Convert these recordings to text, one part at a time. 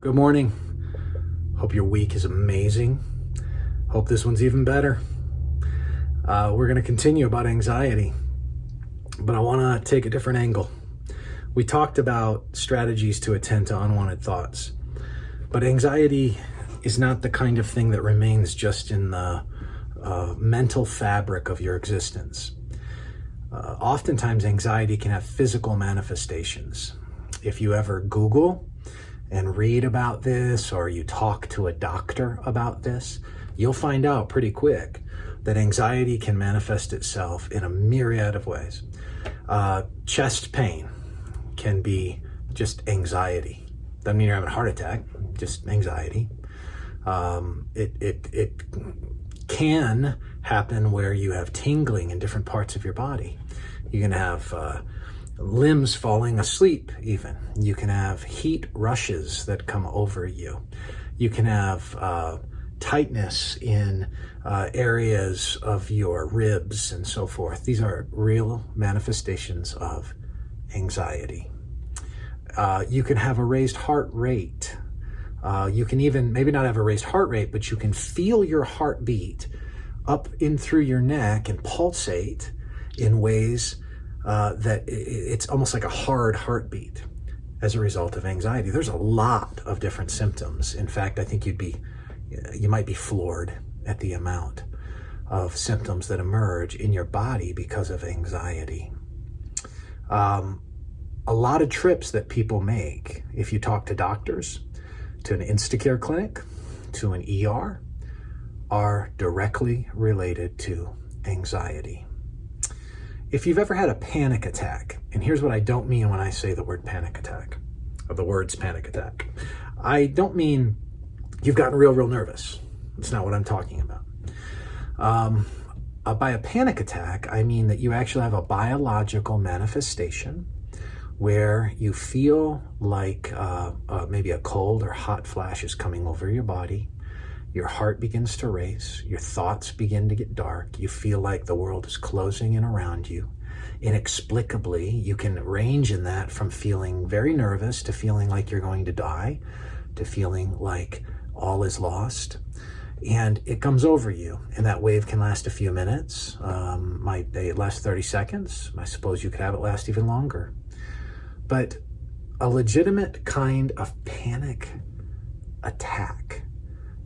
Good morning. Hope your week is amazing. Hope this one's even better. We're going to continue about anxiety, but I want to take a different angle. We talked about strategies to attend to unwanted thoughts, but anxiety is not the kind of thing that remains just in the mental fabric of your existence. Oftentimes, anxiety can have physical manifestations. If you ever Google and read about this, or you talk to a doctor about this, you'll find out pretty quick that anxiety can manifest itself in a myriad of ways. Chest pain can be just anxiety. Doesn't mean you're having a heart attack, just anxiety. It can happen where you have tingling in different parts of your body. You can have limbs falling asleep even. You can have heat rushes that come over you. You can have tightness in areas of your ribs and so forth. These are real manifestations of anxiety. You can have a raised heart rate. You can even maybe not have a raised heart rate, but you can feel your heartbeat up in through your neck and pulsate in ways that it's almost like a hard heartbeat as a result of anxiety. There's a lot of different symptoms. In fact, I think you might be floored at the amount of symptoms that emerge in your body because of anxiety. A lot of trips that people make, if you talk to doctors, to an Instacare clinic, to an ER, are directly related to anxiety. If you've ever had a panic attack, and here's what I don't mean when I say the word panic attack, or the words panic attack. I don't mean you've gotten real nervous. That's not what I'm talking about. By a panic attack, I mean that you actually have a biological manifestation where you feel like maybe a cold or hot flash is coming over your body. Your heart begins to race. Your thoughts begin to get dark. You feel like the world is closing in around you. Inexplicably, you can range in that from feeling very nervous to feeling like you're going to die, to feeling like all is lost. And it comes over you, and that wave can last a few minutes. Might it last 30 seconds? I suppose you could have it last even longer. But a legitimate kind of panic attack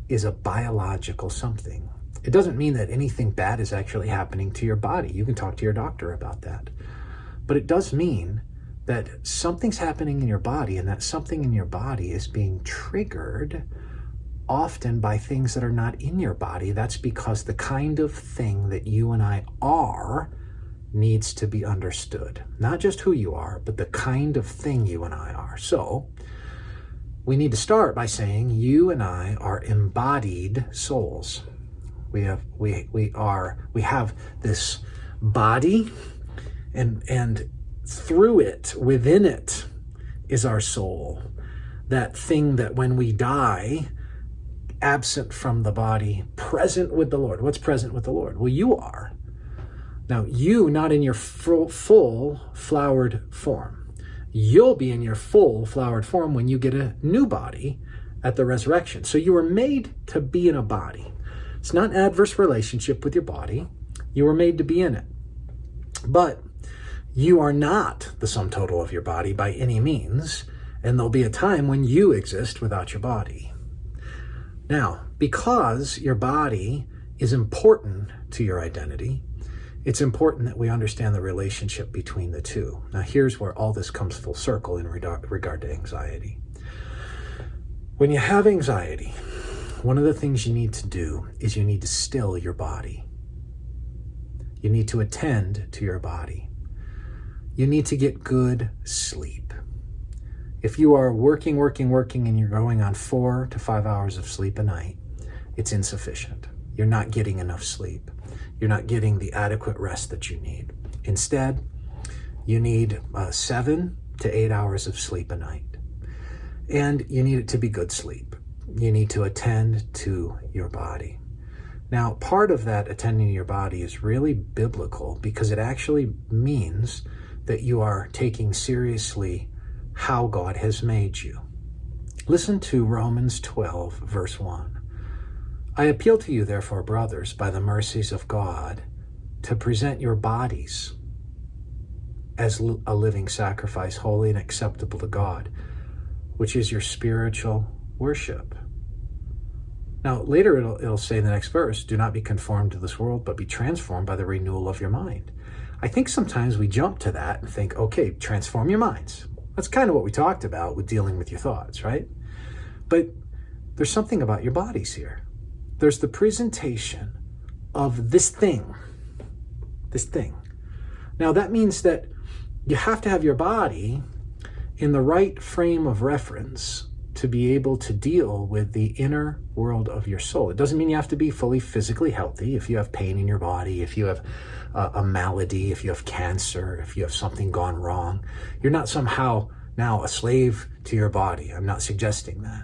is a biological something. It doesn't mean that anything bad is actually happening to your body. You can talk to your doctor about that. But it does mean that something's happening in your body, and that something in your body is being triggered often by things that are not in your body. That's because the kind of thing that you and I are needs to be understood. Not just who you are, but the kind of thing you and I are. So we need to start by saying you and I are embodied souls. We have this body, and through it, within it, is our soul. That thing that when we die, absent from the body, present with the Lord. What's present with the Lord? Well, you are. Now, you not in your full flowered form. You'll be in your full flowered form when you get a new body at the resurrection. So you were made to be in a body. It's not an adverse relationship with your body. You were made to be in it. But you are not the sum total of your body by any means, and there'll be a time when you exist without your body. Now, because your body is important to your identity, it's important that we understand the relationship between the two. Now, here's where all this comes full circle in regard to anxiety. When you have anxiety, one of the things you need to do is you need to still your body. You need to attend to your body. You need to get good sleep. If you are working, and you're going on 4 to 5 hours of sleep a night, it's insufficient. You're not getting enough sleep. You're not getting the adequate rest that you need. Instead, you need 7 to 8 hours of sleep a night. And you need it to be good sleep. You need to attend to your body. Now, part of that attending to your body is really biblical because it actually means that you are taking seriously how God has made you. Listen to Romans 12, verse 1. I appeal to you, therefore, brothers, by the mercies of God, to present your bodies as a living sacrifice, holy and acceptable to God, which is your spiritual worship. Now, later it'll say in the next verse, do not be conformed to this world, but be transformed by the renewal of your mind. I think sometimes we jump to that and think, okay, transform your minds. That's kind of what we talked about with dealing with your thoughts, right? But there's something about your bodies here. There's the presentation of this thing. Now, that means that you have to have your body in the right frame of reference to be able to deal with the inner world of your soul. It doesn't mean you have to be fully physically healthy. If you have pain in your body, if you have a malady, if you have cancer, if you have something gone wrong, you're not somehow now a slave to your body. I'm not suggesting that.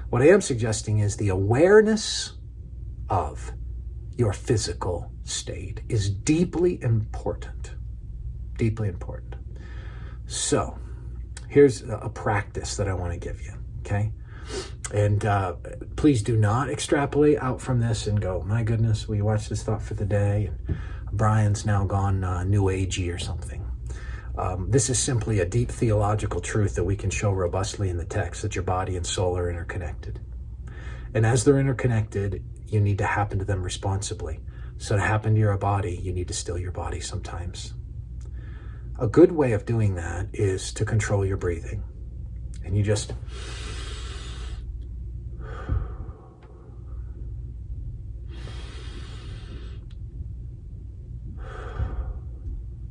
What I am suggesting is the awareness of your physical state is deeply important. Deeply important. So, here's a practice that I want to give you, okay? And please do not extrapolate out from this and go, my goodness, we watched this thought for the day, and Brian's now gone new agey or something. This is simply a deep theological truth that we can show robustly in the text, that your body and soul are interconnected. And as they're interconnected, you need to happen to them responsibly. So to happen to your body, you need to still your body sometimes. A good way of doing that is to control your breathing. And you just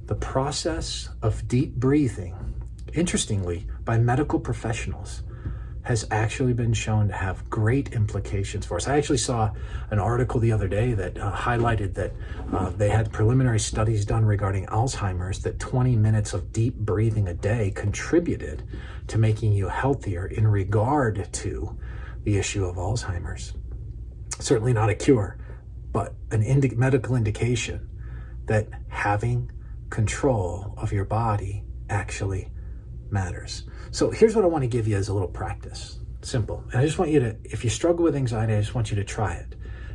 the process of deep breathing, interestingly, by medical professionals, has actually been shown to have great implications for us. I actually saw an article the other day that highlighted that they had preliminary studies done regarding Alzheimer's, that 20 minutes of deep breathing a day contributed to making you healthier in regard to the issue of Alzheimer's. Certainly not a cure, but an medical indication that having control of your body actually matters. So here's what I want to give you as a little practice. Simple. And I just want you to, if you struggle with anxiety, I just want you to try it,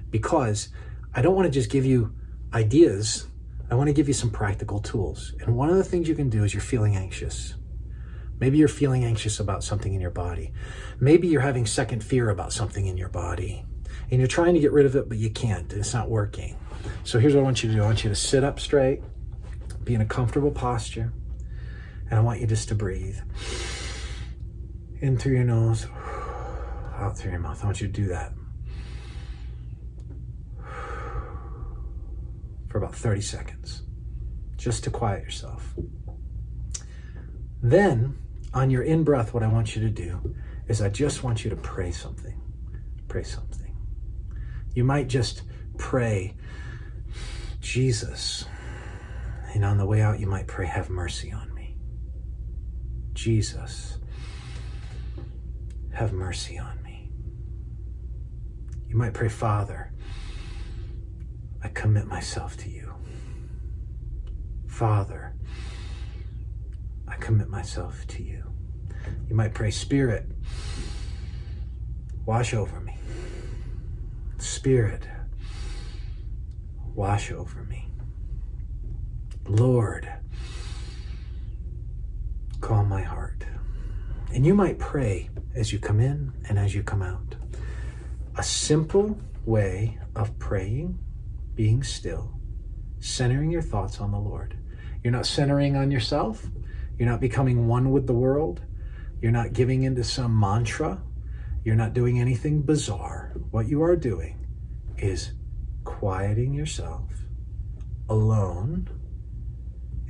because I don't want to just give you ideas. I want to give you some practical tools. And one of the things you can do is you're feeling anxious. Maybe you're feeling anxious about something in your body. Maybe you're having second fear about something in your body and you're trying to get rid of it, but you can't. It's not working. So here's what I want you to do. I want you to sit up straight, be in a comfortable posture, and I want you just to breathe in through your nose, out through your mouth. I want you to do that for about 30 seconds, just to quiet yourself. Then, on your in-breath, what I want you to do is I just want you to pray something. Pray something. You might just pray, Jesus. And on the way out, you might pray, have mercy on me. Jesus, have mercy on me. You might pray, Father, I commit myself to you. Father, I commit myself to you. You might pray, Spirit, wash over me. Spirit, wash over me. Lord, calm my heart. And you might pray as you come in and as you come out. A simple way of praying, being still, centering your thoughts on the Lord. You're not centering on yourself. You're not becoming one with the world. You're not giving into some mantra. You're not doing anything bizarre. What you are doing is quieting yourself alone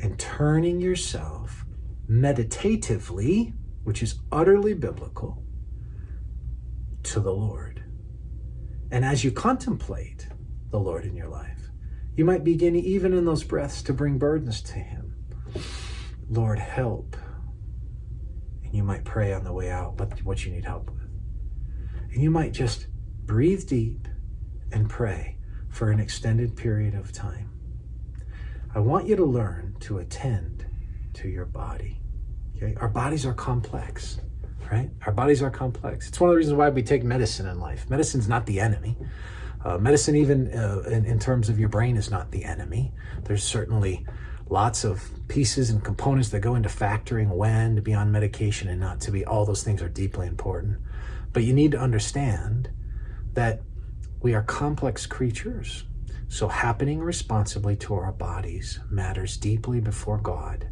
and turning yourself meditatively, which is utterly biblical, to the Lord. And as you contemplate the Lord in your life, you might begin even in those breaths to bring burdens to Him. Lord, help. And you might pray on the way out what you need help with. And you might just breathe deep and pray for an extended period of time. I want you to learn to attend to your body. Okay? Our bodies are complex. right? Our bodies are complex. It's one of the reasons why we take medicine in life. Medicine's not the enemy. Medicine, even in terms of your brain, is not the enemy. There's certainly lots of pieces and components that go into factoring when to be on medication and not to be. All those things are deeply important. But you need to understand that we are complex creatures. So happening responsibly to our bodies matters deeply before God.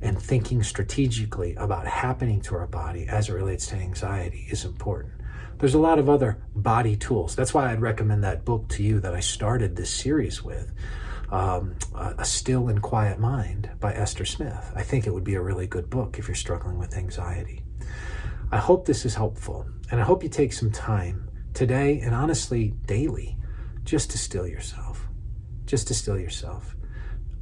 And thinking strategically about happening to our body as it relates to anxiety is important. There's a lot of other body tools. That's why I'd recommend that book to you that I started this series with, A Still and Quiet Mind by Esther Smith. I think it would be a really good book if you're struggling with anxiety. I hope this is helpful, and I hope you take some time today and honestly daily just to still yourself. Just to still yourself.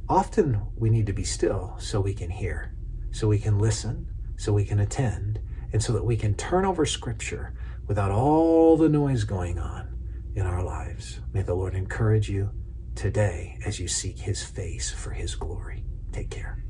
Often we need to be still so we can hear, so we can listen, so we can attend, and so that we can turn over Scripture without all the noise going on in our lives. May the Lord encourage you today as you seek His face for His glory. Take care.